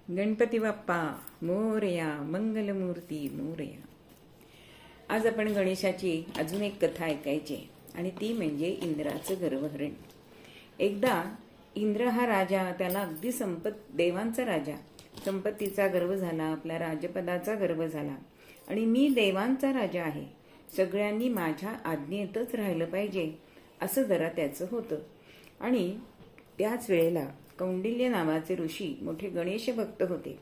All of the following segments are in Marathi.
गणपती बाप्पा मोरया, मंगलमूर्ती मोरया. आज आपण गणेशाची अजून एक कथा ऐकायची आणि ती म्हणजे इंद्राचं गर्वहरण. एकदा इंद्र हा राजा, त्याला अगदी देवांचा राजा, संपत्तीचा गर्व झाला, आपल्या राजपदाचा गर्व झाला आणि मी देवांचा राजा आहे, सगळ्यांनी माझ्या आज्ञेतच राहिलं पाहिजे असं जरा त्याचं होतं. आणि त्याच वेळेला कौंडिल्य नावाचे ऋषी मोठे गणेश भक्त होते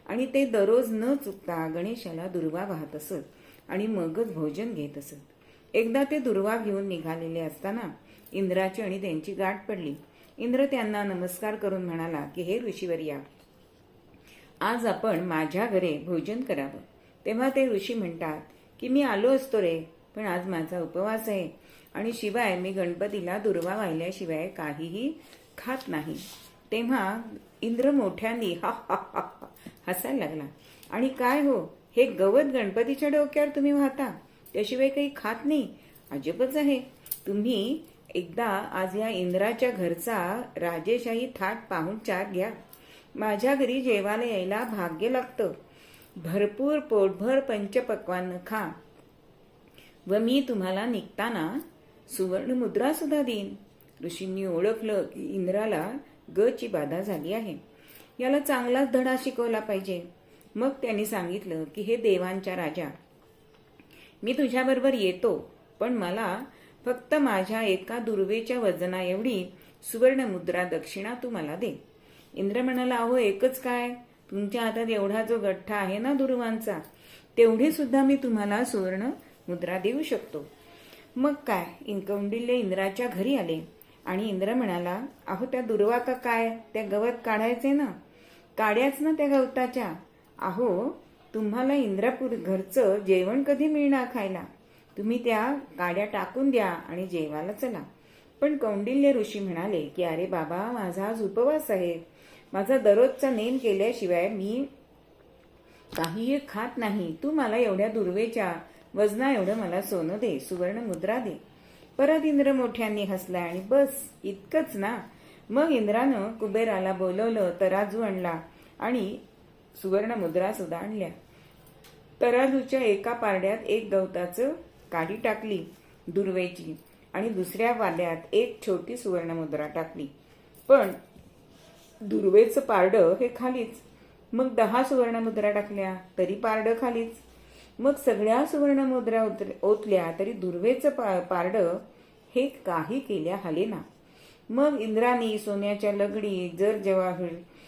आणि ते दररोज न चुकता गणेशाला दुर्वा वाहत असत आणि मगच भोजन घेत असत. एकदा ते दुर्वा घेऊन निघालेले असताना इंद्राची आणि त्यांची गाठ पडली. इंद्र त्यांना नमस्कार करून म्हणाला की हे ऋषीवर्या, आज आपण माझ्या घरी भोजन करावं. तेव्हा ते ऋषी म्हणतात की मी आलो असतो रे, पण आज माझा उपवास आहे आणि शिवाय मी गणपतीला दुर्वा वाहिल्याशिवाय काहीही खात नाही. तेव्हा इंद्र मोठ्यांनी हा हा हा हा हसायला लागला आणि काय हो, हे गवत गणपतीच्या डोक्यावर तुम्ही वाहता, त्याशिवाय काही खात नाही? अजबच आहे. तुम्ही एकदा आज या इंद्राच्या घरचा राजेशाही थाट पाहुणचार घ्या. माझ्या घरी जेवायला यायला भाग्य लागतं. भरपूर पोटभर पंचपक्वान्न खा व मी तुम्हाला निघताना सुवर्ण मुद्रा सुद्धा देईन. ऋषींनी ओळखलं की इंद्राला गची बाधा झाली आहे, याला चांगलाच धडा शिकवला पाहिजे. मग त्यांनी सांगितलं की हे देवांच्या राजा, मी तुझ्याबरोबर येतो, पण मला फक्त माझ्या एका दुर्वेच्या वजना एवढी सुवर्ण मुद्रा दक्षिणा तू मला दे. इंद्र म्हणाला, अहो एकच काय, तुमच्या हातात एवढा जो गठ्ठा आहे ना दुर्वांचा, तेवढी सुद्धा मी तुम्हाला सुवर्ण मुद्रा देऊ शकतो. मग काय, कौंडिल्य इंद्राच्या घरी आले आणि इंद्र म्हणाला, अहो त्या दुर्वा का काय, त्या गवत काढायचे ना, काड्याच ना त्या गवताच्या. अहो तुम्हाला इंद्रापूर घरचं जेवण कधी मिळणार खायला, तुम्ही त्या काड्या टाकून द्या आणि जेवायला चला. पण कौंडिल्य ऋषी म्हणाले की अरे बाबा, माझा आज उपवास आहे, माझा दररोजचा नेम केल्याशिवाय मी काहीही खात नाही. तू मला एवढ्या दुर्वेच्या वजना एवढं मला सोनं दे, सुवर्ण मुद्रा दे. परत इंद्र मोठ्यांनी हसला आणि बस इतकंच ना. मग इंद्रानं कुबेराला बोलवलं, तराजू आणला आणि सुवर्ण मुद्रा सुद्धा आणल्या. तराजूच्या एका पारड्यात एक गवताचं काडी टाकली दुर्वेची आणि दुसऱ्या पारड्यात एक छोटी सुवर्ण मुद्रा टाकली, पण दुर्वेचं पारडं हे खालीच. मग 10 सुवर्ण मुद्रा टाकल्या तरी पारडं खालीच. मग सगळ्या सुवर्ण मुद्रा ओतल्या तरी दुर्वेचं पारडं हे काही केल्या हालेना. मग इंद्रानी सोन्याच्या लगडी, जर जवाहर